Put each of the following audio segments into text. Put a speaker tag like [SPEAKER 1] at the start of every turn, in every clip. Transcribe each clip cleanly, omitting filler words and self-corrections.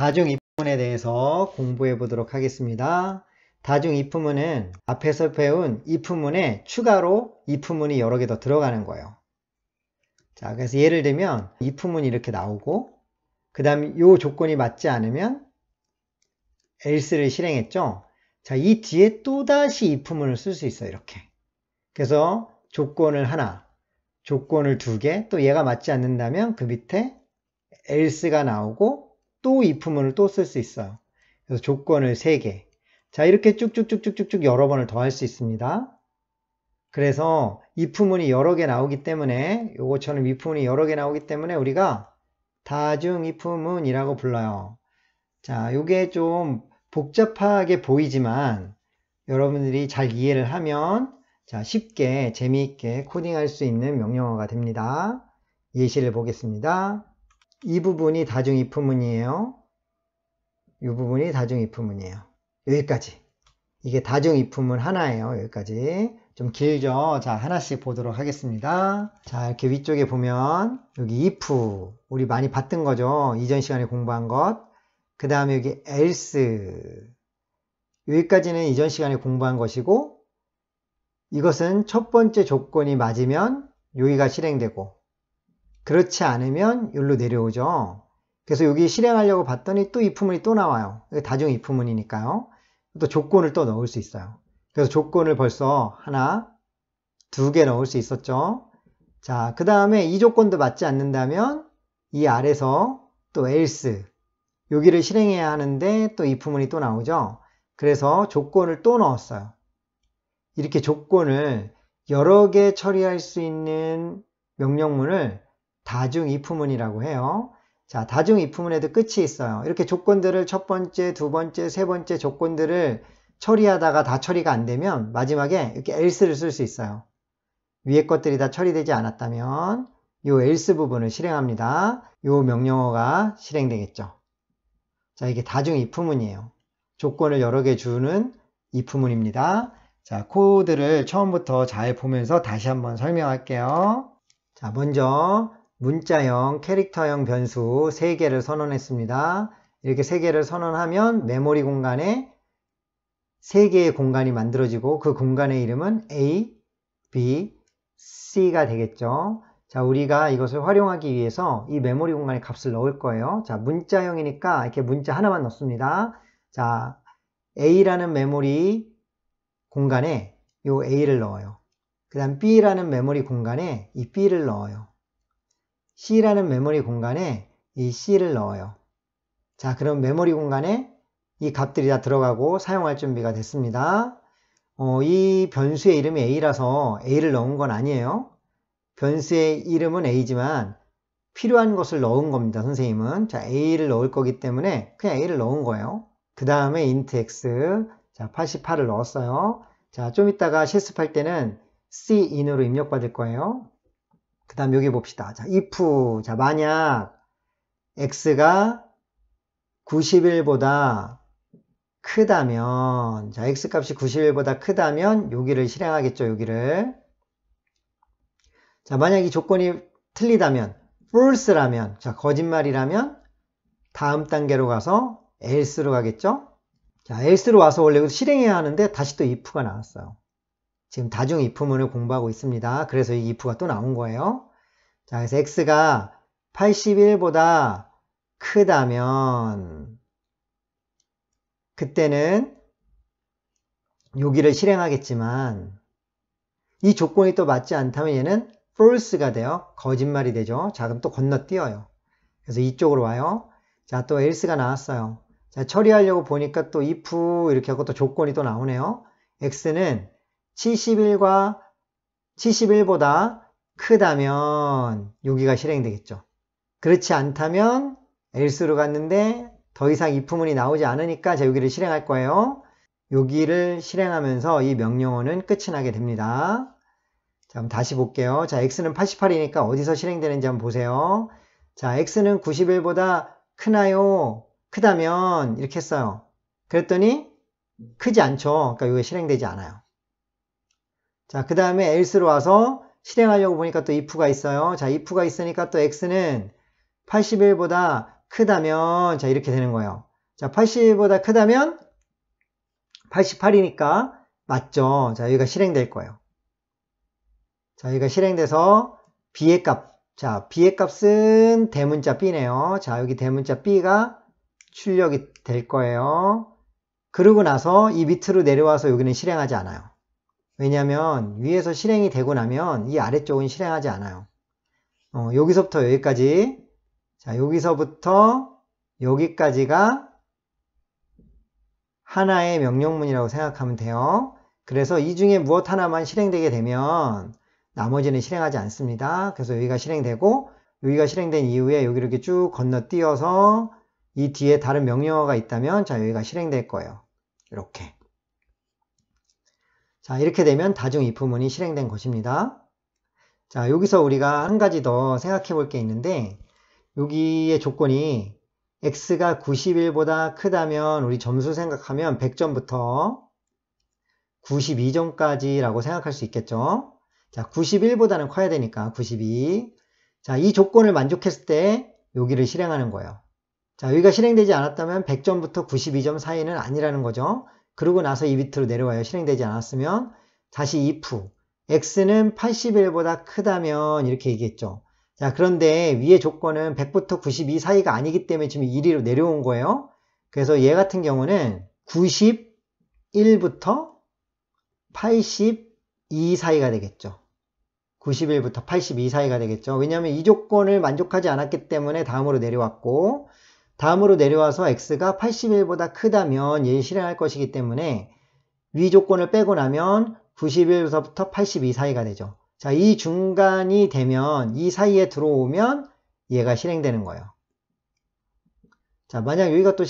[SPEAKER 1] 다중 if문에 대해서 공부해 보도록 하겠습니다. 다중 if문은 앞에서 배운 if문에 추가로 if문이 여러 개 더 들어가는 거예요. 자, 그래서 예를 들면 if문이 이렇게 나오고 그 다음에 이 조건이 맞지 않으면 else를 실행했죠. 자, 이 뒤에 또다시 if문을 쓸 수 있어요. 이렇게. 그래서 조건을 하나, 조건을 두 개, 또 얘가 맞지 않는다면 그 밑에 else가 나오고 또 if문을 또 쓸 수 있어요. 그래서 조건을 3개. 자, 이렇게 쭉쭉쭉쭉쭉 여러 번을 더 할 수 있습니다. 그래서 if문이 여러 개 나오기 때문에 요거처럼 if문이 여러 개 나오기 때문에 우리가 다중 if문이라고 불러요. 자, 요게 좀 복잡하게 보이지만 여러분들이 잘 이해를 하면 자, 쉽게 재미있게 코딩할 수 있는 명령어가 됩니다. 예시를 보겠습니다. 이 부분이 다중 if문이에요. 이 부분이 다중 if문이에요. 여기까지. 이게 다중 if문 하나예요. 여기까지. 좀 길죠? 자, 하나씩 보도록 하겠습니다. 자, 이렇게 위쪽에 보면 여기 if 우리 많이 봤던 거죠. 이전 시간에 공부한 것. 그 다음에 여기 else 여기까지는 이전 시간에 공부한 것이고 이것은 첫 번째 조건이 맞으면 여기가 실행되고 그렇지 않으면 여기로 내려오죠. 그래서 여기 실행하려고 봤더니 또 if문이 또 나와요. 다중 if문이니까요. 또 조건을 또 넣을 수 있어요. 그래서 조건을 벌써 하나, 2개 넣을 수 있었죠. 자, 그 다음에 이 조건도 맞지 않는다면 이 아래서 또 else 여기를 실행해야 하는데 또 if문이 또 나오죠. 그래서 조건을 또 넣었어요. 이렇게 조건을 여러 개 처리할 수 있는 명령문을 다중 if문이라고 해요. 자, 다중 if문에도 끝이 있어요. 이렇게 조건들을 첫 번째, 두 번째, 세 번째 조건들을 처리하다가 다 처리가 안 되면 마지막에 이렇게 else를 쓸 수 있어요. 위에 것들이 다 처리되지 않았다면 이 else 부분을 실행합니다. 이 명령어가 실행되겠죠. 자, 이게 다중 if문이에요. 조건을 여러 개 주는 if문입니다. 자, 코드를 처음부터 잘 보면서 다시 한번 설명할게요. 자, 먼저 문자형, 캐릭터형 변수 3개를 선언했습니다. 이렇게 3개를 선언하면 메모리 공간에 3개의 공간이 만들어지고 그 공간의 이름은 A, B, C가 되겠죠. 자, 우리가 이것을 활용하기 위해서 이 메모리 공간에 값을 넣을 거예요. 자, 문자형이니까 이렇게 문자 하나만 넣습니다. 자, A라는 메모리 공간에 이 A를 넣어요. 그 다음 B라는 메모리 공간에 이 B를 넣어요. C라는 메모리 공간에 이 C를 넣어요. 자, 그럼 메모리 공간에 이 값들이 다 들어가고 사용할 준비가 됐습니다. 이 변수의 이름이 A라서 A를 넣은 건 아니에요. 변수의 이름은 A지만 필요한 것을 넣은 겁니다. 선생님은. 자, A를 넣을 거기 때문에 그냥 A를 넣은 거예요. 그 다음에 int x 자, 88을 넣었어요. 자, 좀 이따가 실습할 때는 cin으로 입력받을 거예요. 그 다음 여기 봅시다. 자, if 자, 만약 x가 91보다 크다면 자, x값이 91보다 크다면 여기를 실행하겠죠. 여기를. 자, 만약 이 조건이 틀리다면 false라면 자, 거짓말이라면 다음 단계로 가서 else로 가겠죠. 자, else로 와서 원래 실행해야 하는데 다시 또 if가 나왔어요. 지금 다중 if문을 공부하고 있습니다. 그래서 이 if가 또 나온 거예요. 자, 그래서 x가 81보다 크다면 그때는 여기를 실행하겠지만 이 조건이 또 맞지 않다면 얘는 false가 돼요. 거짓말이 되죠. 자, 그럼 또 건너뛰어요. 그래서 이쪽으로 와요. 자, 또 else가 나왔어요. 자, 처리하려고 보니까 또 if 이렇게 하고 또 조건이 또 나오네요. x는 71보다 크다면 여기가 실행되겠죠. 그렇지 않다면 else로 갔는데 더 이상 if문이 나오지 않으니까 자, 여기를 실행할 거예요. 여기를 실행하면서 이 명령어는 끝이 나게 됩니다. 자, 그럼 다시 볼게요. 자, x는 88이니까 어디서 실행되는지 한번 보세요. 자, x는 91보다 크나요? 크다면 이렇게 했어요. 그랬더니 크지 않죠. 그러니까 이게 실행되지 않아요. 자, 그 다음에 else로 와서 실행하려고 보니까 또 if가 있어요. 자, if가 있으니까 또 x는 81보다 크다면 자 이렇게 되는 거예요. 자 80보다 크다면 88이니까 맞죠. 자 여기가 실행될 거예요. 자 여기가 실행돼서 b의 값, 자 b의 값은 대문자 b네요. 자 여기 대문자 b가 출력이 될 거예요. 그러고 나서 이 밑으로 내려와서 여기는 실행하지 않아요. 왜냐하면 위에서 실행이 되고 나면 이 아래쪽은 실행하지 않아요. 여기서부터 여기까지, 자 여기서부터 여기까지가 하나의 명령문이라고 생각하면 돼요. 그래서 이 중에 무엇 하나만 실행되게 되면 나머지는 실행하지 않습니다. 그래서 여기가 실행되고 여기가 실행된 이후에 여기를 이렇게 쭉 건너뛰어서 이 뒤에 다른 명령어가 있다면 자 여기가 실행될 거예요. 이렇게. 자 이렇게 되면 다중 if문이 실행된 것입니다. 자 여기서 우리가 한 가지 더 생각해 볼 게 있는데 여기의 조건이 x가 91보다 크다면 우리 점수 생각하면 100점부터 92점까지 라고 생각할 수 있겠죠. 자 91보다는 커야 되니까 92. 자 이 조건을 만족했을 때 여기를 실행하는 거예요. 자 여기가 실행되지 않았다면 100점부터 92점 사이는 아니라는 거죠. 그러고 나서 이 밑으로 내려와요. 실행되지 않았으면 다시 if x는 81보다 크다면 이렇게 얘기했죠. 자 그런데 위의 조건은 100부터 92 사이가 아니기 때문에 지금 1위로 내려온 거예요. 그래서 얘 같은 경우는 91부터 82 사이가 되겠죠. 91부터 82 사이가 되겠죠. 왜냐하면 이 조건을 만족하지 않았기 때문에 다음으로 내려왔고 다음으로 내려와서 x가 81보다 크다면 얘 실행할 것이기 때문에 위 조건을 빼고 나면 91부터 82 사이가 되죠. 자, 이 중간이 되면 이 사이에 들어오면 얘가 실행되는 거예요. 자, 만약 여기가 또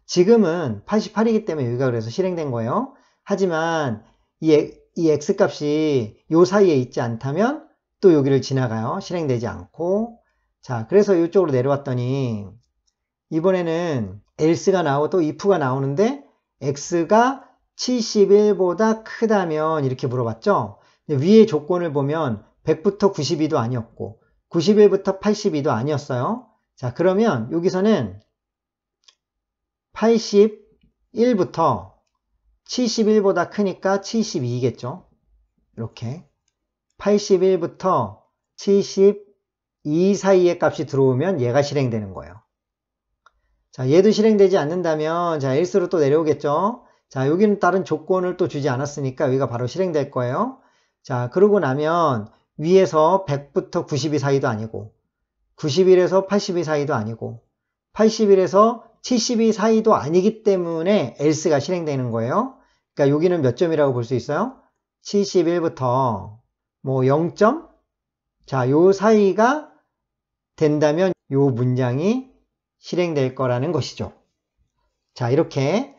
[SPEAKER 1] 지금은 88이기 때문에 여기가 그래서 실행된 거예요. 하지만 이 x값이 요 사이에 있지 않다면 또 여기를 지나가요. 실행되지 않고. 자, 그래서 이쪽으로 내려왔더니 이번에는 else가 나오고 또 if가 나오는데 x가 71보다 크다면 이렇게 물어봤죠. 위의 조건을 보면 100부터 92도 아니었고 91부터 82도 아니었어요. 자 그러면 여기서는 81부터 71보다 크니까 72겠죠. 이렇게 81부터 72 사이의 값이 들어오면 얘가 실행되는 거예요. 자 얘도 실행되지 않는다면 자 else로 또 내려오겠죠. 자 여기는 다른 조건을 또 주지 않았으니까 여기가 바로 실행될 거예요. 자 그러고 나면 위에서 100부터 92 사이도 아니고 91에서 82 사이도 아니고 81에서 72 사이도 아니기 때문에 else가 실행되는 거예요. 그러니까 여기는 몇 점이라고 볼 수 있어요? 71부터 뭐 0점? 자, 요 사이가 된다면 요 문장이 실행될 거라는 것이죠. 자, 이렇게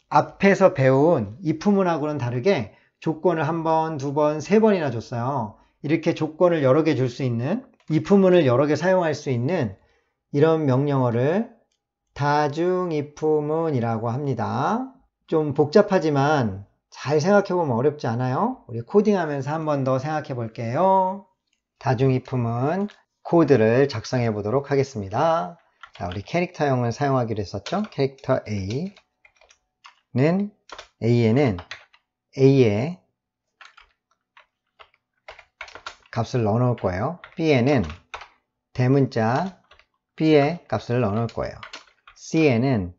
[SPEAKER 1] 앞에서 배운 if문하고는 다르게 조건을 한 번, 두 번, 세 번이나 줬어요. 이렇게 조건을 여러 개 줄 수 있는 if문을 여러 개 사용할 수 있는 이런 명령어를 다중 if문이라고 합니다. 좀 복잡하지만 잘 생각해보면 어렵지 않아요? 우리 코딩하면서 한 번 더 생각해 볼게요. 다중 if문 코드를 작성해 보도록 하겠습니다. 자, 우리 캐릭터형을 사용하기로 했었죠? 캐릭터 A에는 A의 값을 넣어 놓을 거예요. B에는 대문자 B의 값을 넣어 놓을 거예요. C에는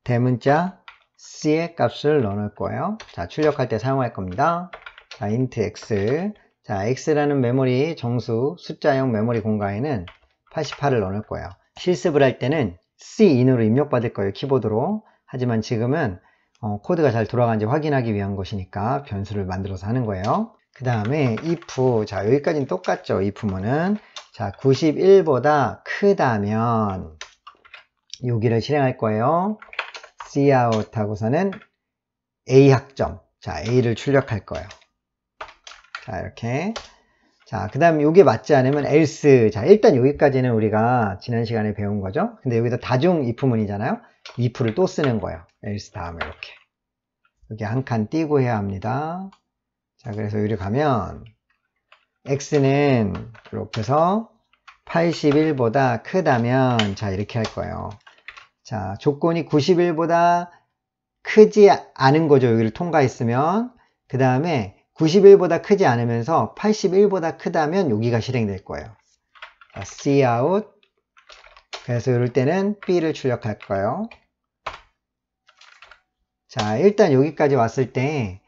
[SPEAKER 1] 대문자 C의 값을 넣어 놓을 거예요. 자, 출력할 때 사용할 겁니다. 자, int x. 자, x라는 메모리 정수 숫자형 메모리 공간에는 88을 넣어 놓을 거예요. 실습을 할 때는 Cin으로 입력받을 거예요. 키보드로. 하지만 지금은 코드가 잘 돌아가는지 확인하기 위한 것이니까 변수를 만들어서 하는 거예요. 그 다음에 if, 자 여기까지는 똑같죠. if문은 자 91보다 크다면 여기를 실행할 거예요. cout 하고서는 a 학점, 자 a를 출력할 거예요. 자 이렇게. 자 그 다음 이게 맞지 않으면 else. 자 일단 여기까지는 우리가 지난 시간에 배운 거죠. 근데 여기서 다중 if문이잖아요. if를 또 쓰는 거예요. else 다음에 이렇게 여기 한 칸 띄고 해야 합니다. 자 그래서 여기 가면 x는 이렇게 해서 81보다 크다면, 자, 이렇게 할 거예요. 자, 조건이 91보다 크지 않은 거죠. 여기를 통과했으면. 그 다음에 91보다 크지 않으면서 81보다 크다면 여기가 실행될 거예요. 자, Cout. 그래서 이럴 때는 B를 출력할 거예요. 자, 일단 여기까지 왔을 때,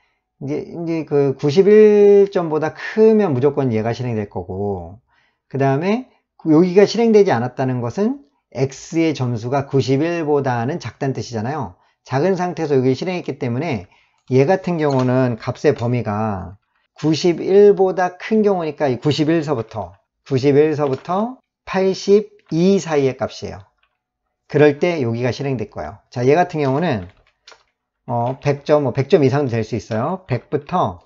[SPEAKER 1] 이제 그 91점보다 크면 무조건 얘가 실행될 거고, 그 다음에 여기가 실행되지 않았다는 것은 X의 점수가 91보다는 작다는 뜻이잖아요. 작은 상태에서 여기 실행했기 때문에 얘 같은 경우는 값의 범위가 91보다 큰 경우니까 이 91서부터 82 사이의 값이에요. 그럴 때 여기가 실행될 거예요. 자, 얘 같은 경우는 100점, 100점 이상도 될 수 있어요. 100부터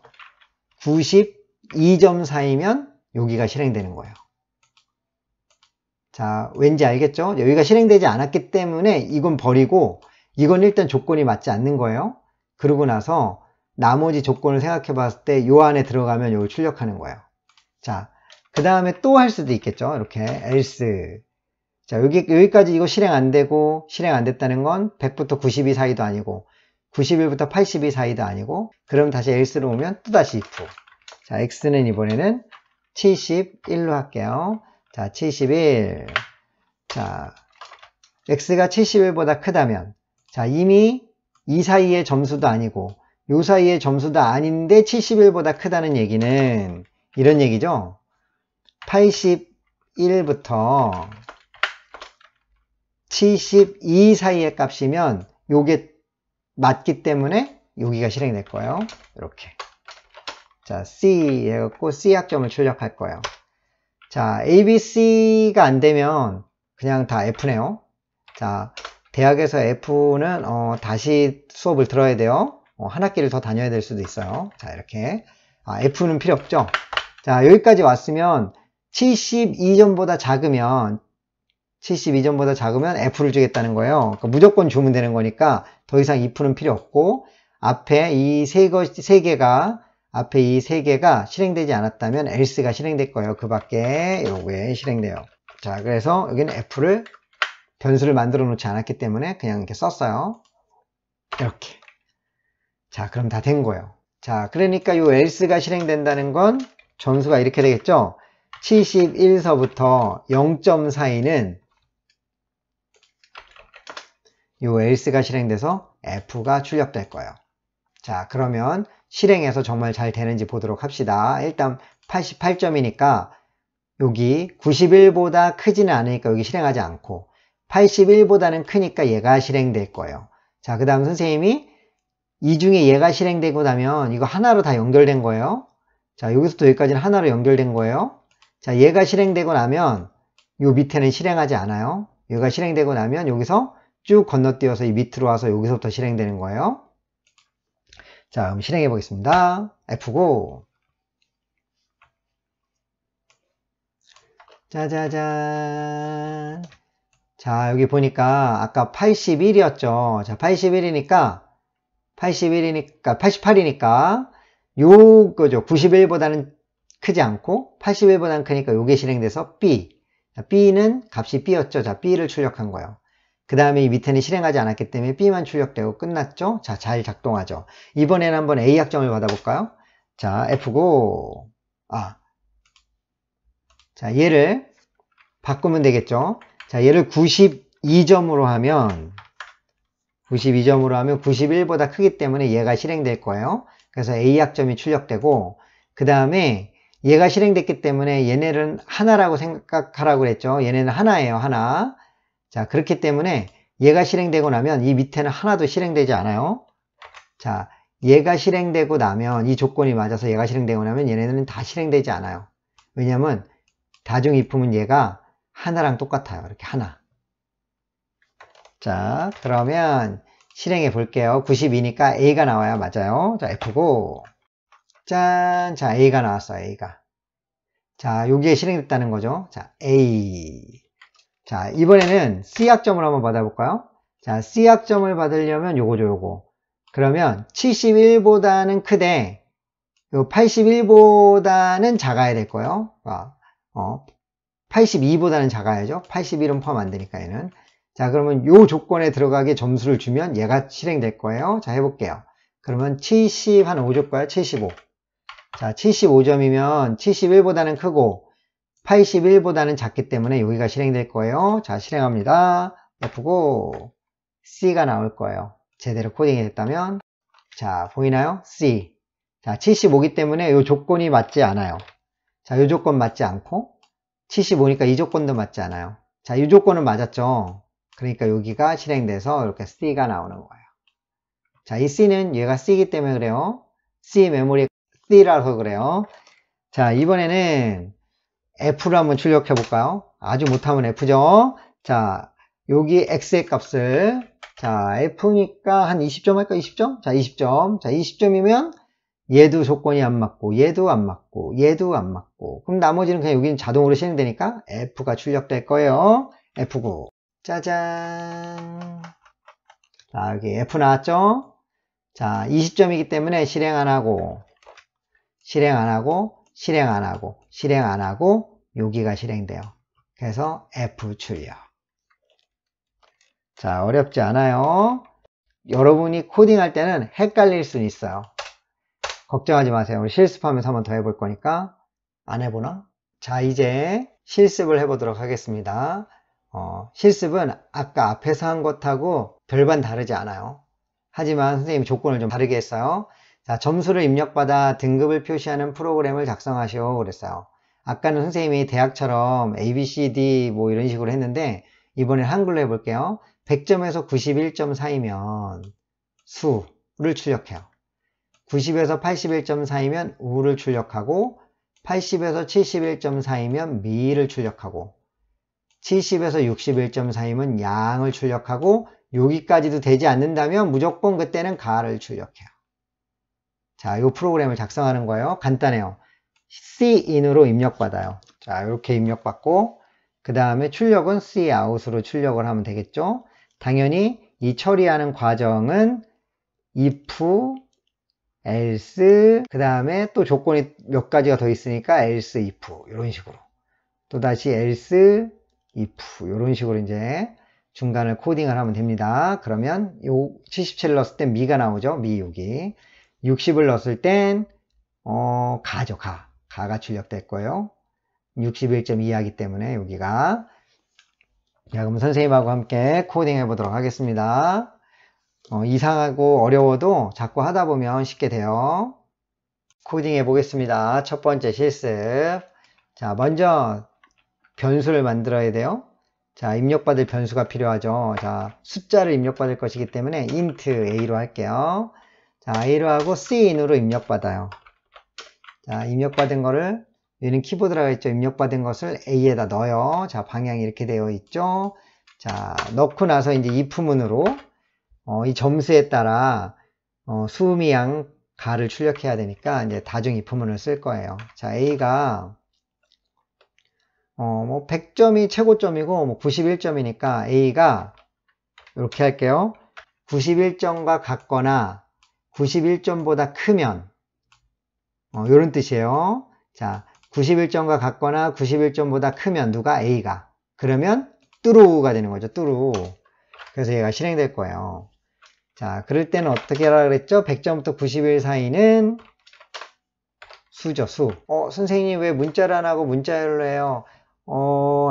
[SPEAKER 1] 92점 사이면 여기가 실행되는 거예요. 자, 왠지 알겠죠? 여기가 실행되지 않았기 때문에 이건 버리고 이건 일단 조건이 맞지 않는 거예요. 그러고 나서 나머지 조건을 생각해 봤을 때 요 안에 들어가면 요걸 출력하는 거예요. 자, 그 다음에 또 할 수도 있겠죠. 이렇게 else. 자, 여기까지 이거 실행 안 되고 실행 안 됐다는 건 100부터 92 사이도 아니고 91부터 82 사이도 아니고, 그럼 다시 else로 오면 또다시 if. 자, x는 이번에는 71로 할게요. 자, 71. 자, x가 71보다 크다면, 자, 이미 이 사이의 점수도 아니고 요 사이의 점수도 아닌데 71보다 크다는 얘기는 이런 얘기죠. 81부터 72 사이의 값이면 요게 맞기 때문에 여기가 실행될 거예요. 이렇게. 자, C 해갖고 C 학점을 출력할 거예요. 자, A, B, C가 안 되면 그냥 다 F네요. 자, 대학에서 F는 다시 수업을 들어야 돼요. 한 학기를 더 다녀야 될 수도 있어요. 자, 이렇게. F는 필요 없죠. 자, 여기까지 왔으면 72점보다 작으면 F를 주겠다는 거예요. 그러니까 무조건 주면 되는 거니까 더 이상 if는 필요 없고, 앞에 이 세 개가 실행되지 않았다면 else가 실행될 거예요. 그 밖에 요게 실행돼요. 자, 그래서 여기는 F를 변수를 만들어 놓지 않았기 때문에 그냥 이렇게 썼어요. 이렇게. 자, 그럼 다 된 거예요. 자, 그러니까 요 else가 실행된다는 건 점수가 이렇게 되겠죠. 71서부터 0점 사이는 요 else가 실행돼서 F가 출력될 거예요. 자, 그러면 실행해서 정말 잘 되는지 보도록 합시다. 일단 88점이니까 여기 91보다 크지는 않으니까 여기 실행하지 않고, 81보다는 크니까 얘가 실행될 거예요. 자, 그 다음 선생님이 이 중에 얘가 실행되고 나면 이거 하나로 다 연결된 거예요. 자, 여기서부터 여기까지는 하나로 연결된 거예요. 자, 얘가 실행되고 나면 요 밑에는 실행하지 않아요. 얘가 실행되고 나면 여기서 쭉 건너뛰어서 이 밑으로 와서 여기서부터 실행되는 거예요. 자, 그럼 실행해 보겠습니다. F고. 짜자잔. 자, 여기 보니까 아까 81이었죠. 자, 88이니까 요거죠. 91보다는 크지 않고 81보다는 크니까 요게 실행돼서 B. 자, B는 값이 B였죠. 자, B를 출력한 거예요. 그 다음에 이 밑에는 실행하지 않았기 때문에 B만 출력되고 끝났죠. 자, 잘 작동하죠. 이번에는 한번 A 학점을 받아볼까요? 자, F고. 자, 얘를 바꾸면 되겠죠. 자, 얘를 92점으로 하면 91보다 크기 때문에 얘가 실행될 거예요. 그래서 A 학점이 출력되고, 그 다음에 얘가 실행됐기 때문에 얘네는 하나라고 생각하라고 그랬죠. 얘네는 하나예요, 하나. 자, 그렇기 때문에 얘가 실행되고 나면 이 밑에는 하나도 실행되지 않아요. 자, 얘가 실행되고 나면 이 조건이 맞아서 얘가 실행되고 나면 얘네는 다 실행되지 않아요. 왜냐면 다중 if는 얘가 하나랑 똑같아요. 이렇게 하나. 자, 그러면 실행해 볼게요. 92니까 A가 나와야 맞아요. 자, F고. 짠. 자, A가 나왔어요. A가. 자, 여기에 실행됐다는 거죠. 자, A. 자, 이번에는 C 학점을 한번 받아볼까요? 자, C 학점을 받으려면 요거죠, 요거. 그러면 71보다는 크되 요 81보다는 작아야 될 거예요. 82보다는 작아야죠. 81은 포함 안 되니까 얘는. 자, 그러면 요 조건에 들어가게 점수를 주면 얘가 실행될 거예요. 자, 해볼게요. 그러면 70 한 5 줄 거야. 75. 자, 75점이면 71보다는 크고 81보다는 작기 때문에 여기가 실행될 거예요. 자, 실행합니다. F고 C가 나올 거예요. 제대로 코딩이 됐다면. 자, 보이나요? C. 자, 75기 때문에 이 조건이 맞지 않아요. 자, 이 조건 맞지 않고 75니까 이 조건도 맞지 않아요. 자, 이 조건은 맞았죠. 그러니까 여기가 실행돼서 이렇게 C가 나오는 거예요. 자, 이 C는 얘가 C이기 때문에 그래요. C 메모리 C라서 그래요. 자, 이번에는 F를 한번 출력해 볼까요? 아주 못하면 F죠. 자, 여기 X의 값을, 자, F니까 한 20점 할까? 20점? 자, 20점. 자, 20점이면 얘도 조건이 안 맞고, 얘도 안 맞고, 얘도 안 맞고. 그럼 나머지는 그냥 여기는 자동으로 실행되니까 F가 출력될 거예요. F9. 짜잔. 자, 여기 F 나왔죠? 자, 20점이기 때문에 실행 안 하고, 실행 안 하고, 실행 안 하고, 실행 안 하고, 여기가 실행돼요. 그래서 F 출력. 자, 어렵지 않아요. 여러분이 코딩할 때는 헷갈릴 수는 있어요. 걱정하지 마세요. 우리 실습하면서 한번 더 해볼 거니까. 안 해보나? 자, 이제 실습을 해보도록 하겠습니다. 실습은 아까 앞에서 한 것하고 별반 다르지 않아요. 하지만 선생님이 조건을 좀 다르게 했어요. 자, 점수를 입력받아 등급을 표시하는 프로그램을 작성하시오 그랬어요. 아까는 선생님이 대학처럼 A, B, C, D 뭐 이런 식으로 했는데 이번엔 한글로 해볼게요. 100점에서 91점 사이면 수를 출력해요. 90에서 81점 사이면 우를 출력하고 80에서 71점 사이면 미를 출력하고 70에서 61점 사이면 양을 출력하고 여기까지도 되지 않는다면 무조건 그때는 가를 출력해요. 자, 이 프로그램을 작성하는 거예요. 간단해요. Cin으로 입력받아요. 자, 이렇게 입력받고 그 다음에 출력은 Cout으로 출력을 하면 되겠죠. 당연히 이 처리하는 과정은 if, else, 그 다음에 또 조건이 몇 가지가 더 있으니까 else, if 이런 식으로 또 다시 else, if 이런 식으로 이제 중간을 코딩을 하면 됩니다. 그러면 요 77을 넣었을 땐 미가 나오죠. 미 여기 60을 넣었을 땐 가죠. 가가 출력될 거예요. 61.2 하기 때문에 여기가. 자, 그럼 선생님하고 함께 코딩 해보도록 하겠습니다. 이상하고 어려워도 자꾸 하다 보면 쉽게 돼요. 코딩 해보겠습니다. 첫 번째 실습. 자, 먼저 변수를 만들어야 돼요. 자, 입력받을 변수가 필요하죠. 자, 숫자를 입력받을 것이기 때문에 int a로 할게요. 자, a로 하고 cin으로 입력받아요. 자, 입력받은 거를, 얘는 키보드라고 했죠. 입력받은 것을 a에다 넣어요. 자, 방향이 이렇게 되어 있죠. 자, 넣고 나서 이제 if문으로 이 점수에 따라 수미양 가를 출력해야 되니까 이제 다중 if문을 쓸 거예요. 자, a가 뭐 100점이 최고점이고 뭐 91점이니까 a가 이렇게 할게요. 91점과 같거나 91점보다 크면 이런 뜻이에요. 자, 91점과 같거나 91점보다 크면 누가? a가. 그러면 true가 되는 거죠. true. 그래서 얘가 실행될 거예요. 자, 그럴 때는 어떻게 하라 그랬죠? 100점부터 91 사이는 수죠, 수. 선생님 왜 문자를 안 하고 문자열로 해요?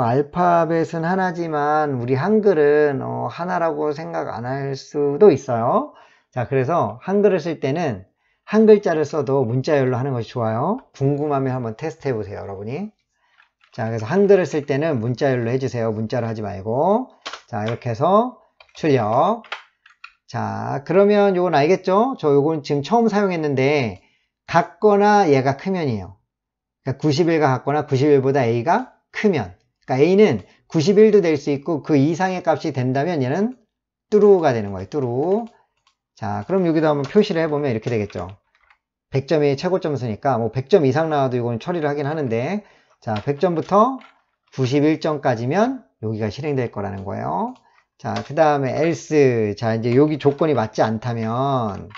[SPEAKER 1] 알파벳은 하나지만 우리 한글은 하나라고 생각 안 할 수도 있어요. 자, 그래서 한글을 쓸 때는 한 글자를 써도 문자열로 하는 것이 좋아요. 궁금하면 한번 테스트 해보세요, 여러분이. 자, 그래서 한글을 쓸 때는 문자열로 해주세요. 문자로 하지 말고. 자, 이렇게 해서 출력. 자, 그러면 요건 알겠죠? 저 요건 지금 처음 사용했는데 같거나 얘가 크면이에요. 그러니까 91과 같거나 91보다 a가 크면. 그러니까 a는 91도 될 수 있고 그 이상의 값이 된다면 얘는 true가 되는 거예요. true. 자, 그럼 여기도 한번 표시를 해보면 이렇게 되겠죠. 100점이 최고점 수니까 뭐 100점 이상 나와도 이건 처리를 하긴 하는데, 자, 100점부터 91점까지면 여기가 실행될 거라는 거예요. 자, 그 다음에 else. 자, 이제 여기 조건이 맞지 않다면,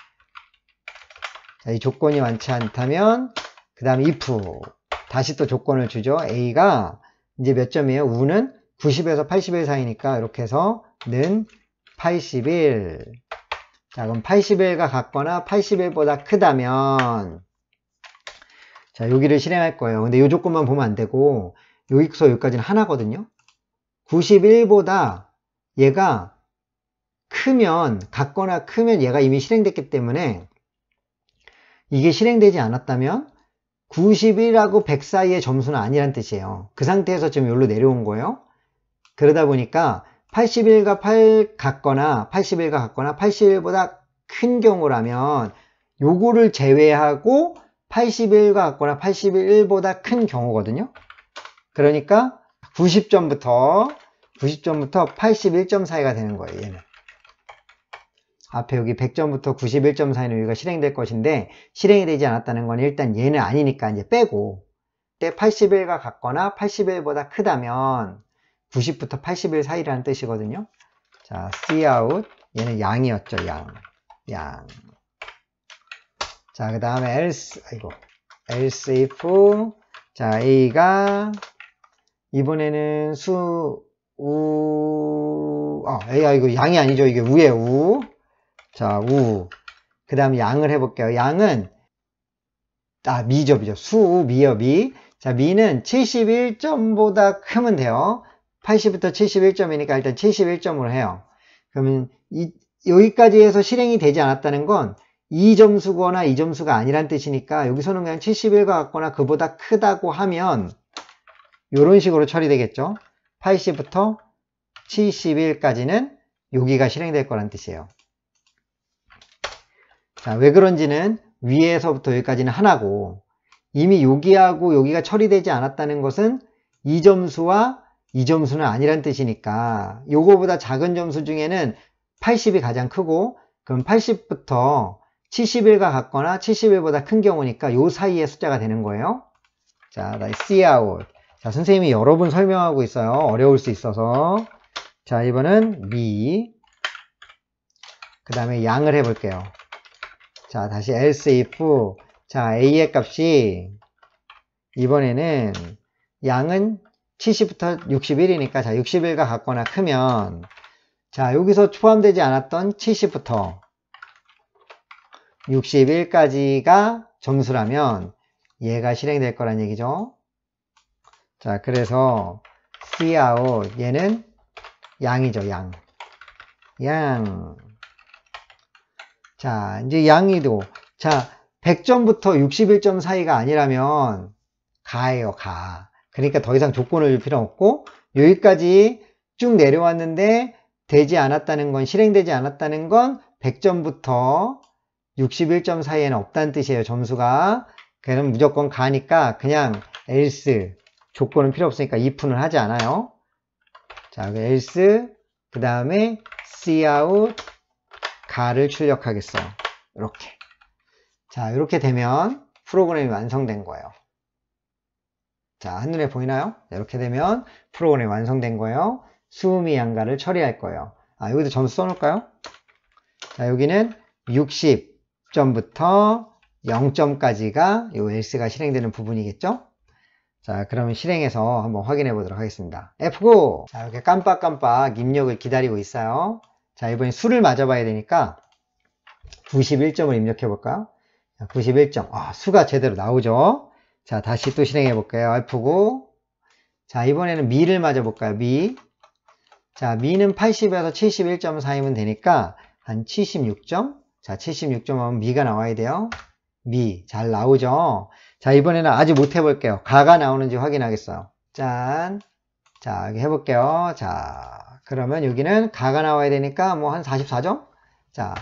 [SPEAKER 1] 자, 이 조건이 맞지 않다면 그 다음에 if. 다시 또 조건을 주죠. a가 이제 몇 점이에요? 우는 90에서 81 사이니까 이렇게 해서 는 81. 자, 그럼 81과 같거나 81보다 크다면 자, 여기를 실행할 거예요. 근데 이 조건만 보면 안 되고 여기서 여기까지는 하나거든요. 91보다 얘가 크면, 같거나 크면 얘가 이미 실행됐기 때문에 이게 실행되지 않았다면 91하고 100 사이의 점수는 아니란 뜻이에요. 그 상태에서 지금 여기로 내려온 거예요. 그러다 보니까 81과 8 같거나 81과 같거나 81보다 큰 경우라면 요거를 제외하고 81과 같거나 81보다 큰 경우거든요. 그러니까 90점부터 81점 사이가 되는 거예요. 얘는 앞에 여기 100점부터 91점 사이는 여기가 실행될 것인데 실행이 되지 않았다는 건 일단 얘는 아니니까 이제 빼고 때 81과 같거나 81보다 크다면 90부터 81 사이라는 뜻이거든요. 자, cout 얘는 양이었죠. 양. 자, 그 다음에 else if 자, a가 이번에는 이거 양이 아니죠. 이게 우예요. 우. 자, 우. 그 다음에 양을 해볼게요. 양은 미죠. 미요, 미. 자, 미는 71점보다 크면 돼요. 80부터 71점이니까 일단 71점으로 해요. 그러면 여기까지 해서 실행이 되지 않았다는 건 이 점수거나 이 점수가 아니란 뜻이니까 여기서는 그냥 71과 같거나 그보다 크다고 하면 이런 식으로 처리되겠죠. 80부터 71까지는 여기가 실행될 거란 뜻이에요. 자, 왜 그런지는 위에서부터 여기까지는 하나고 이미 여기하고 여기가 처리되지 않았다는 것은 이 점수와 이 점수는 아니란 뜻이니까 요거보다 작은 점수 중에는 80이 가장 크고 그럼 80부터 71과 같거나 71보다 큰 경우니까 요 사이의 숫자가 되는 거예요. 자, cout. 자, 선생님이 여러 번 설명하고 있어요. 어려울 수 있어서. 자, 이번은 미. 그 다음에 양을 해볼게요. 자, 다시 else if. 자, a의 값이 이번에는 양은 70부터 61이니까 자, 61과 같거나 크면 자, 여기서 포함되지 않았던 70부터 61까지가 점수라면 얘가 실행될 거란 얘기죠. 자, 그래서 cout 얘는 양이죠. 양. 자, 이제 양이도 자, 100점부터 61점 사이가 아니라면 가예요. 가. 그러니까 더 이상 조건을 줄 필요 없고 여기까지 쭉 내려왔는데 되지 않았다는 건 실행되지 않았다는 건 100점부터 61점 사이에는 없다는 뜻이에요. 점수가. 그럼 무조건 가니까 그냥 else 조건은 필요 없으니까 if는 하지 않아요. 자, else 그 다음에 cout 가를 출력하겠어요. 이렇게. 자, 이렇게 되면 프로그램이 완성된 거예요. 자, 한눈에 보이나요? 이렇게 되면 프로그램이 완성된 거예요. 수음이 양가를 처리할 거예요. 여기도 점수 써놓을까요? 자, 여기는 60점부터 0점까지가 요 else가 실행되는 부분이겠죠? 자, 그러면 실행해서 한번 확인해 보도록 하겠습니다. F9! 자, 이렇게 깜빡깜빡 입력을 기다리고 있어요. 자, 이번엔 수를 맞아봐야 되니까 91점을 입력해 볼까요? 91점. 수가 제대로 나오죠? 자, 다시 또 실행해 볼게요. F9. 자, 이번에는 미를 맞아볼까요? 미. 자, 미는 80에서 71점 사이면 되니까 한 76점. 자, 76점 하면 미가 나와야 돼요. 미. 잘 나오죠? 자, 이번에는 아직 못 해볼게요. 가가 나오는지 확인하겠어요. 짠. 자, 여기 해볼게요. 자, 그러면 여기는 가가 나와야 되니까 뭐 한 44점? 자,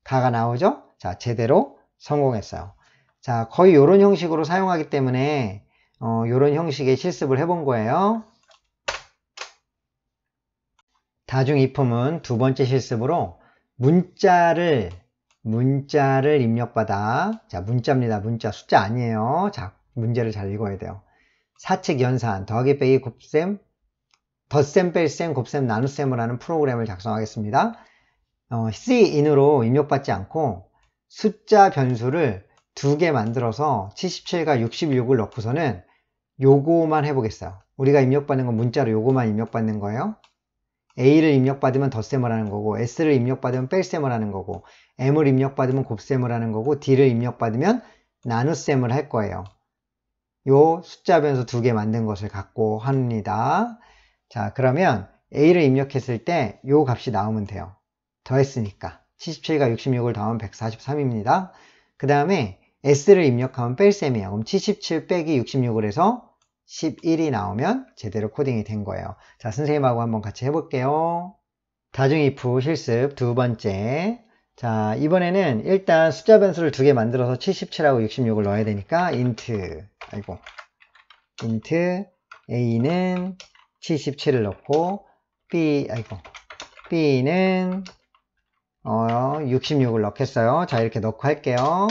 [SPEAKER 1] 가가 나오죠? 자, 제대로 성공했어요. 자, 거의 이런 형식으로 사용하기 때문에 이런 형식의 실습을 해본 거예요. 다중 이품은 두 번째 실습으로 문자를 입력받아. 자, 문자입니다. 문자 숫자 아니에요. 자, 문제를 잘 읽어야 돼요. 사칙 연산 더하기 빼기 곱셈 덧셈 뺄셈 곱셈 나눗셈을 하는 프로그램을 작성하겠습니다. Cin으로 입력받지 않고 숫자 변수를 두 개 만들어서 77과 66을 넣고서는 요거만 해보겠어요. 우리가 입력받는 건 문자로 요거만 입력받는 거예요. A를 입력받으면 덧셈을 하는 거고, S를 입력받으면 뺄셈을 하는 거고, M을 입력받으면 곱셈을 하는 거고, D를 입력받으면 나눗셈을 할 거예요. 요 숫자 변수 2개 만든 것을 갖고 합니다. 자, 그러면 A를 입력했을 때 요 값이 나오면 돼요. 더했으니까. 77과 66을 더하면 143입니다. 그 다음에 S를 입력하면 뺄셈이에요. 그럼 77 빼기 66을 해서 11이 나오면 제대로 코딩이 된 거예요. 자, 선생님하고 한번 같이 해볼게요. 다중 if 실습 두 번째. 자, 이번에는 일단 숫자 변수를 2개 만들어서 77하고 66을 넣어야 되니까 int a는 77을 넣고 b는 66을 넣겠어요. 자, 이렇게 넣고 할게요.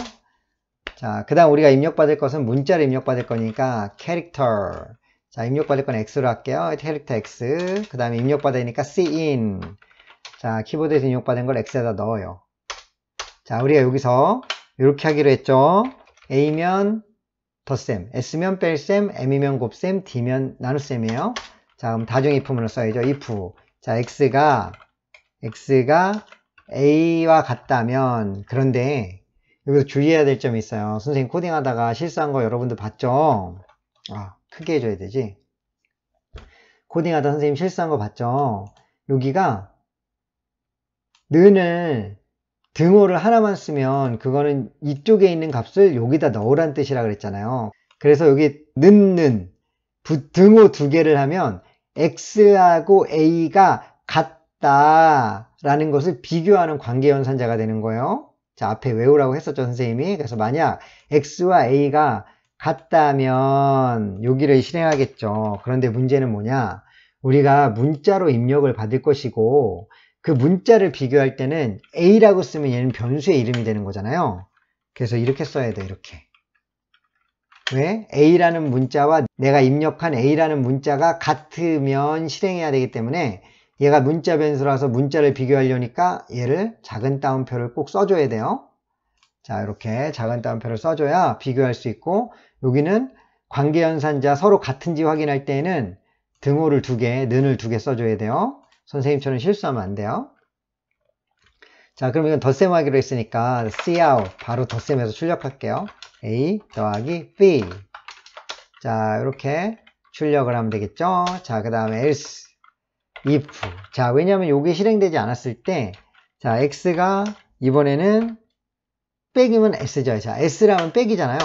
[SPEAKER 1] 자, 그 다음 우리가 입력받을 것은 문자를 입력받을 거니까 character. 자, 입력받을 건 x로 할게요. character x. 그 다음에 입력받으니까 cin. 자, 키보드에서 입력받은 걸 x에다 넣어요. 자, 우리가 여기서 이렇게 하기로 했죠. a면 덧셈, s면 뺄셈, m이면 곱셈, d면 나눗셈이에요. 자, 그럼 다중 if문을 써야죠. if. 자, x가 a와 같다면, 그런데 여기서 주의해야 될 점이 있어요. 선생님 코딩하다가 실수한 거 여러분들 봤죠? 크게 해줘야 되지. 코딩하다 선생님 실수한 거 봤죠? 여기가 는을 등호를 하나만 쓰면 그거는 이쪽에 있는 값을 여기다 넣으란 뜻이라 그랬잖아요. 그래서 여기 등호 2개를 하면 x하고 a가 같다라는 것을 비교하는 관계연산자가 되는 거예요. 자, 앞에 외우라고 했었죠, 선생님이. 그래서 만약 x와 a가 같다면 여기를 실행하겠죠. 그런데 문제는 뭐냐? 우리가 문자로 입력을 받을 것이고 그 문자를 비교할 때는 a라고 쓰면 얘는 변수의 이름이 되는 거잖아요. 그래서 이렇게 써야 돼, 이렇게. 왜? a라는 문자와 내가 입력한 a라는 문자가 같으면 실행해야 되기 때문에 얘가 문자 변수라서 문자를 비교하려니까 얘를 작은 따옴표를 꼭 써줘야 돼요. 자, 이렇게 작은 따옴표를 써줘야 비교할 수 있고, 여기는 관계연산자 서로 같은지 확인할 때에는 등호를 2개, 는을 2개 써줘야 돼요. 선생님처럼 실수하면 안 돼요. 자, 그럼 이건 덧셈하기로 했으니까 cout 바로 덧셈해서 출력할게요. a 더하기 b. 자, 이렇게 출력을 하면 되겠죠. 자, 그 다음에 else if. 자, 왜냐면 요게 실행되지 않았을 때, 자, x가 이번에는 빼기면 s죠. 자, s라면 빼기잖아요.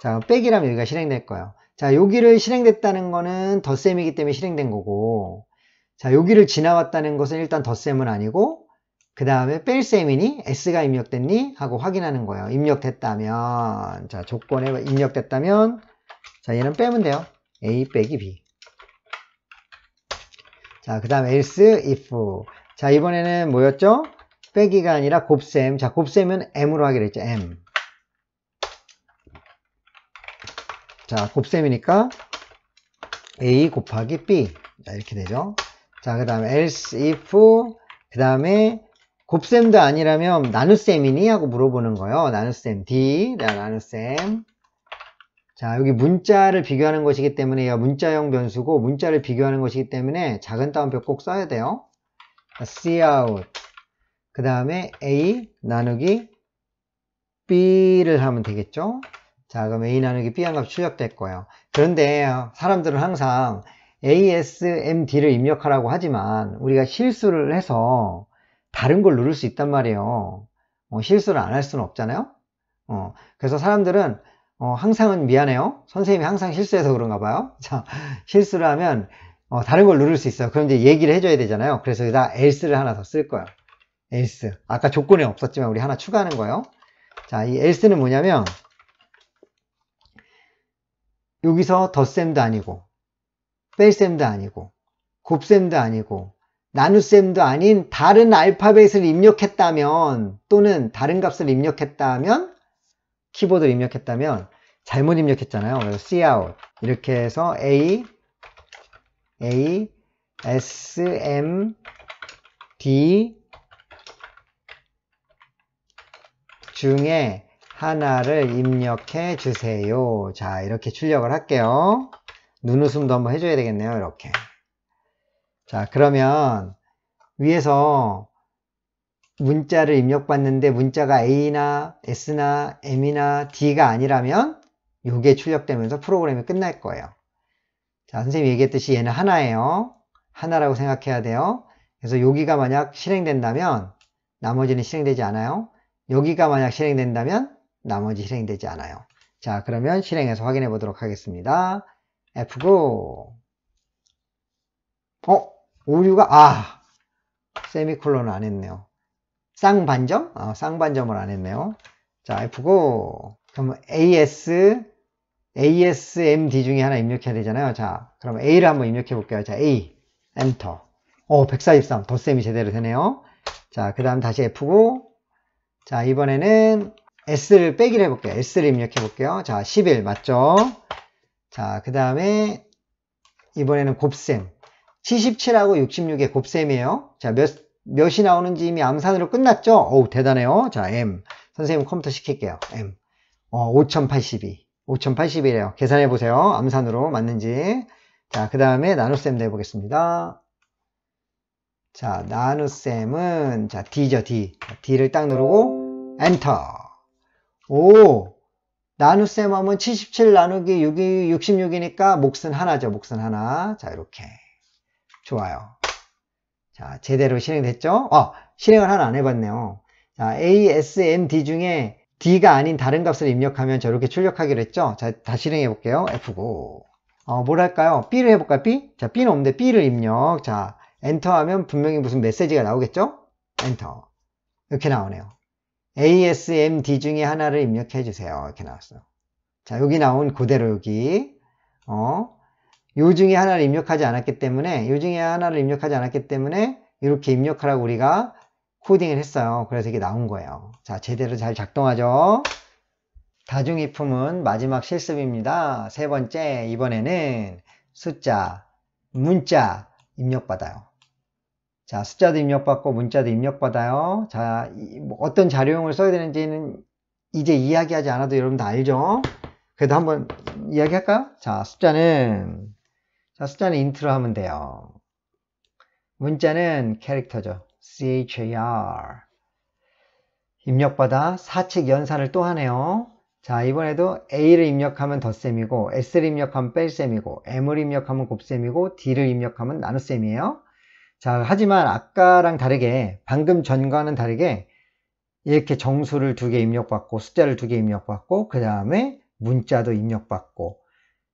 [SPEAKER 1] 자, 빼기라면 여기가 실행될 거예요. 자, 여기를 실행됐다는 거는 덧셈이기 때문에 실행된 거고, 자, 여기를 지나왔다는 것은 일단 덧셈은 아니고, 그 다음에 뺄셈이니 s가 입력됐니? 하고 확인하는 거예요. 입력됐다면, 자, 조건에 입력됐다면, 자, 얘는 빼면 돼요. a 빼기 b. 자, 그 다음 else if. 자, 이번에는 뭐였죠? 빼기가 아니라 곱셈. 자, 곱셈은 m으로 하기로 했죠. m. 자, 곱셈이니까 a 곱하기 b. 자, 이렇게 되죠. 자, 그 다음에 else if. 그 다음에 곱셈도 아니라면 나눗셈이니? 하고 물어보는 거예요. 나눗셈 d. 나눗셈. 자, 여기 문자를 비교하는 것이기 때문에 얘가 문자형 변수고 문자를 비교하는 것이기 때문에 작은 따옴표 꼭 써야 돼요. cout. 그 다음에 a 나누기 b를 하면 되겠죠. 자, 그럼 a 나누기 b 한 값 출력될 거예요. 그런데 사람들은 항상 ASMD를 입력하라고 하지만 우리가 실수를 해서 다른 걸 누를 수 있단 말이에요. 실수를 안 할 수는 없잖아요. 그래서 사람들은 항상은 미안해요. 선생님이 항상 실수해서 그런가 봐요. 자, 실수를 하면 다른 걸 누를 수 있어요. 그럼 이제 얘기를 해줘야 되잖아요. 그래서 여기다 else를 하나 더 쓸 거예요. else. 아까 조건에 없었지만 우리 하나 추가하는 거예요. 자, 이 else는 뭐냐면 여기서 덧셈도 아니고 뺄셈도 아니고 곱셈도 아니고 나눗셈도 아닌 다른 알파벳을 입력했다면 또는 다른 값을 입력했다면 키보드를 입력했다면 잘못 입력했잖아요. 그래서 cout 이렇게 해서 a s m d 중에 하나를 입력해 주세요. 자, 이렇게 출력을 할게요. 눈웃음도 한번 해줘야 되겠네요. 이렇게. 자, 그러면 위에서 문자를 입력받는데 문자가 A나 S나 M이나 D가 아니라면 요게 출력되면서 프로그램이 끝날 거예요. 자, 선생님이 얘기했듯이 얘는 하나예요. 하나라고 생각해야 돼요. 그래서 여기가 만약 실행된다면 나머지는 실행되지 않아요. 여기가 만약 실행된다면 나머지 실행되지 않아요. 자, 그러면 실행해서 확인해 보도록 하겠습니다. F9. 오류가, 세미콜론을 안 했네요. 쌍반점? 쌍반점을 안 했네요. 자, F9. 그럼 ASMD 중에 하나 입력해야 되잖아요. 자, 그럼 A를 한번 입력해 볼게요. 자, A. 엔터. 143. 덧셈이 제대로 되네요. 자, 그 다음 다시 F9. 자, 이번에는 S를 빼기를 해볼게요. S를 입력해 볼게요. 자, 11. 맞죠? 자, 그 다음에 이번에는 곱셈. 77하고 66의 곱셈이에요. 자, 몇이 나오는지 이미 암산으로 끝났죠? 어우, 대단해요. 자, M. 선생님 컴퓨터 시킬게요. M. 5082. 5081이에요. 계산해 보세요. 암산으로 맞는지. 자, 그 다음에 나눗셈 내보겠습니다. 자, 나눗셈은, 자, D죠, D. D를 딱 누르고, 엔터. 오! 나눗셈 하면 77 나누기 66이니까 몫은 하나죠, 몫은 하나. 자, 이렇게. 좋아요. 자, 제대로 실행됐죠? 실행을 하나 안 해봤네요. 자, A, S, M, D 중에 D가 아닌 다른 값을 입력하면 저렇게 출력하기로 했죠? 자, 다시 실행해 볼게요. F9. 뭘 할까요? B를 해볼까요? B? 자, B는 없는데 B를 입력. 자, 엔터 하면 분명히 무슨 메시지가 나오겠죠? 엔터. 이렇게 나오네요. A, S, M, D 중에 하나를 입력해 주세요. 이렇게 나왔어요. 자, 여기 나온 그대로 여기. 요 중에 하나를 입력하지 않았기 때문에, 이렇게 입력하라고 우리가 코딩을 했어요. 그래서 이게 나온 거예요. 자, 제대로 잘 작동하죠? 다중이품은 마지막 실습입니다. 세 번째, 이번에는 숫자, 문자 입력받아요. 자, 숫자도 입력받고 문자도 입력받아요. 자, 어떤 자료용을 써야 되는지는 이제 이야기하지 않아도 여러분 다 알죠? 그래도 한번 이야기할까요? 자, 숫자는 인트로 하면 돼요. 문자는 캐릭터죠. char. 입력받아 사칙 연산을 또 하네요. 자, 이번에도 A를 입력하면 덧셈이고, S를 입력하면 뺄셈이고, M을 입력하면 곱셈이고, D를 입력하면 나눗셈이에요. 자, 하지만 아까랑 다르게, 방금 전과는 다르게, 이렇게 정수를 2개 입력받고, 숫자를 2개 입력받고, 그 다음에 문자도 입력받고,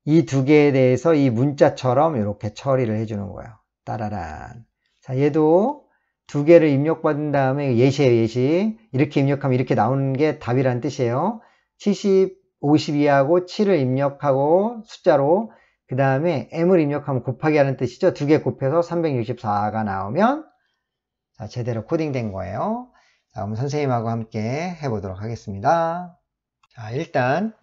[SPEAKER 1] 이 2개에 대해서 이 문자처럼 이렇게 처리를 해주는 거예요. 따라란. 자, 얘도 2개를 입력받은 다음에 예시예요, 예시. 이렇게 입력하면 이렇게 나오는 게 답이라는 뜻이에요. 70, 52하고 7을 입력하고 숫자로, 그 다음에 M을 입력하면 곱하기 하는 뜻이죠. 2개 곱해서 364가 나오면, 자, 제대로 코딩된 거예요. 자, 그럼 선생님하고 함께 해보도록 하겠습니다. 자, 일단,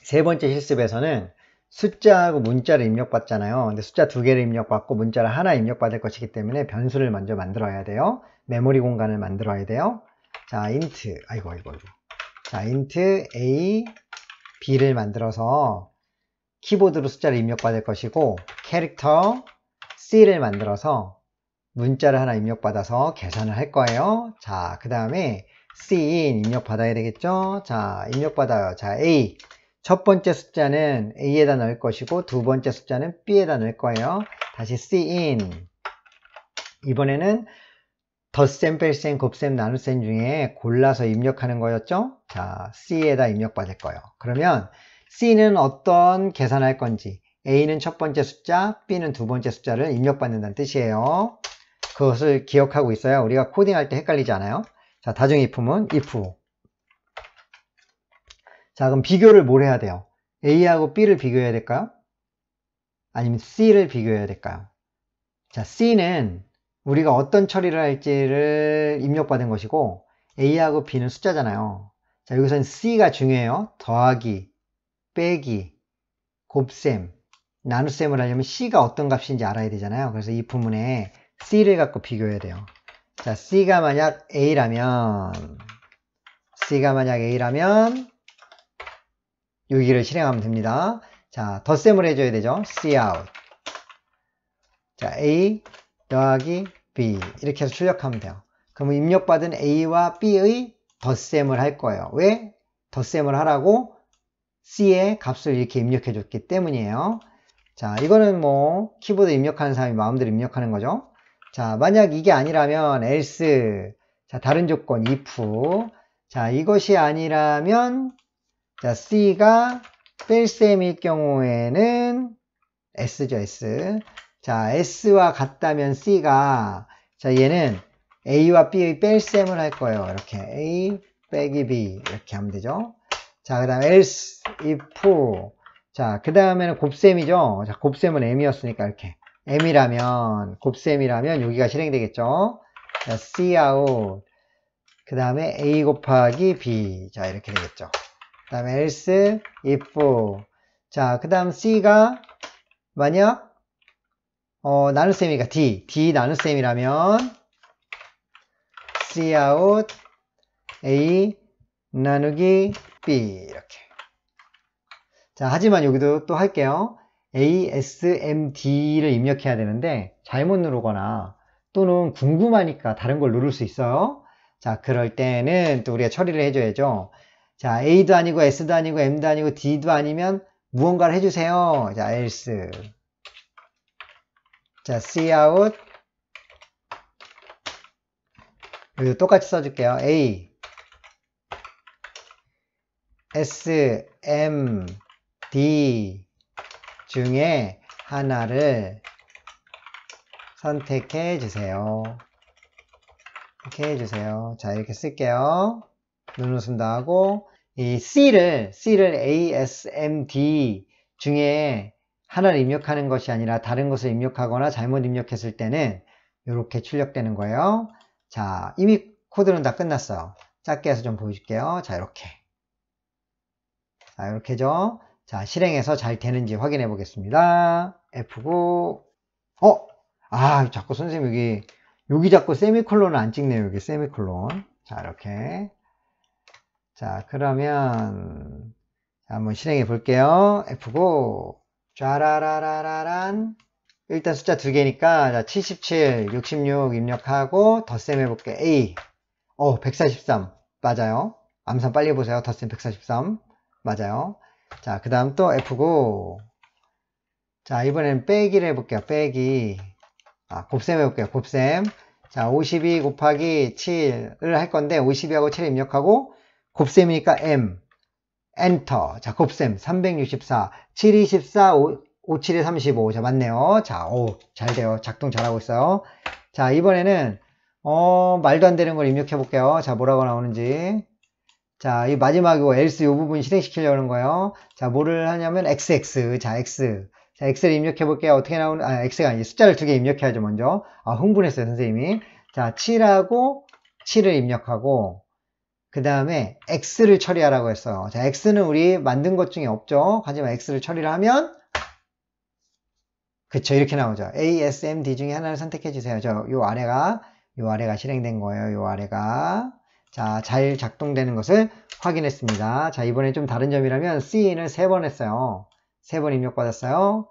[SPEAKER 1] 세 번째 실습에서는 숫자하고 문자를 입력받잖아요. 근데 숫자 2개를 입력받고 문자를 하나 입력받을 것이기 때문에 변수를 먼저 만들어야 돼요. 메모리 공간을 만들어야 돼요. 자, int, 자, int a, b를 만들어서 키보드로 숫자를 입력받을 것이고, 캐릭터 c를 만들어서 문자를 하나 입력받아서 계산을 할 거예요. 자, 그 다음에 cin 입력받아야 되겠죠? 자, 입력받아요. 자, a. 첫 번째 숫자는 A에다 넣을 것이고, 두 번째 숫자는 B에다 넣을 거예요. 다시 cin. 이번에는 덧셈, 뺄셈, 곱셈, 나눗셈 중에 골라서 입력하는 거였죠? 자, C에다 입력받을 거예요. 그러면 C는 어떤 계산할 건지, A는 첫 번째 숫자, B는 두 번째 숫자를 입력받는다는 뜻이에요. 그것을 기억하고 있어야 우리가 코딩할 때 헷갈리지 않아요? 자, 다중이품은 if. 자, 그럼 비교를 뭘 해야 돼요? A하고 B를 비교해야 될까요? 아니면 C를 비교해야 될까요? 자, C는 우리가 어떤 처리를 할지를 입력받은 것이고, A하고 B는 숫자잖아요. 자, 여기서는 C가 중요해요. 더하기, 빼기, 곱셈, 나눗셈을 하려면 C가 어떤 값인지 알아야 되잖아요. 그래서 이 부문에 C를 갖고 비교해야 돼요. 자, C가 만약 A라면 여기를 실행하면 됩니다. 자, 덧셈을 해줘야 되죠. cout. 자, A 더하기 B. 이렇게 해서 출력하면 돼요. 그러면 입력받은 A와 B의 덧셈을 할 거예요. 왜? 덧셈을 하라고 C의 값을 이렇게 입력해 줬기 때문이에요. 자, 이거는 뭐 키보드 입력하는 사람이 마음대로 입력하는 거죠. 자, 만약 이게 아니라면 else. 자, 다른 조건 if. 자, 이것이 아니라면 자, C가 뺄셈일 경우에는 S죠, S. 자, S와 같다면 C가 자, 얘는 A와 B의 뺄셈을 할 거예요. 이렇게 A 빼기 B 이렇게 하면 되죠. 자, 그 다음 else, if. 자, 그 다음에는 곱셈이죠. 자, 곱셈은 M이었으니까 이렇게 M이라면 곱셈이라면 여기가 실행되겠죠. 자, cout. 그 다음에 A 곱하기 B. 자, 이렇게 되겠죠. 그 다음에 else, if. 자, 그 다음 C가 만약 나눗셈이니까 D 나눗셈이라면 cout A 나누기 B 이렇게. 자, 하지만 여기도 또 할게요. ASMD를 입력해야 되는데 잘못 누르거나 또는 궁금하니까 다른 걸 누를 수 있어요. 자, 그럴 때는 또 우리가 처리를 해줘야죠. 자, A도 아니고 S도 아니고 M도 아니고 D도 아니면 무언가를 해주세요. 자, else. 자, cout. 여기도 똑같이 써줄게요. A, S, M, D 중에 하나를 선택해 주세요. 이렇게 해주세요. 자, 이렇게 쓸게요. 눈웃음도 하고, 이 C를 A, S, M, D 중에 하나를 입력하는 것이 아니라 다른 것을 입력하거나 잘못 입력했을 때는 이렇게 출력되는 거예요. 자, 이미 코드는 다 끝났어요. 작게 해서 좀 보여줄게요. 자, 이렇게. 자, 이렇게죠. 자, 실행해서 잘 되는지 확인해 보겠습니다. F9. 자꾸 선생님 여기 자꾸 세미콜론을 안 찍네요. 여기 세미콜론. 자, 이렇게. 자, 그러면 한번 실행해 볼게요. F9. 짜라라라란. 일단 숫자 두 개니까 자, 77, 66 입력하고 덧셈 해볼게요. A. 143. 맞아요. 암산 빨리 보세요. 덧셈 143. 맞아요. 자, 그 다음 또 F9. 자, 이번엔 빼기를 해볼게요. 빼기. 곱셈 해볼게요. 곱셈. 자, 52 곱하기 7을 할 건데 52하고 7을 입력하고 곱셈이니까 M. 엔터. 자, 곱셈 364. 7, 24, 5, 7에 35. 자, 맞네요. 자, 잘 돼요. 작동 잘하고 있어요. 자, 이번에는 말도 안 되는 걸 입력해 볼게요. 자, 뭐라고 나오는지. 자, 이 마지막이고 else 이 부분 실행시키려고 하는 거예요. 자, 뭐를 하냐면 XX. 자, X. 자, X를 입력해 볼게요. 어떻게 나오는, X가 아니지. 숫자를 두 개 입력해야죠, 먼저. 흥분했어요, 선생님이. 자, 7하고 7을 입력하고, 그 다음에 X를 처리하라고 했어요. 자, X는 우리 만든 것 중에 없죠. 하지만 X를 처리를 하면, 그쵸, 이렇게 나오죠. A, S, M, D 중에 하나를 선택해 주세요. 요 아래가 실행된 거예요. 요 아래가. 자, 잘 작동되는 것을 확인했습니다. 자, 이번에 좀 다른 점이라면 C는 3번 했어요. 3번 입력받았어요.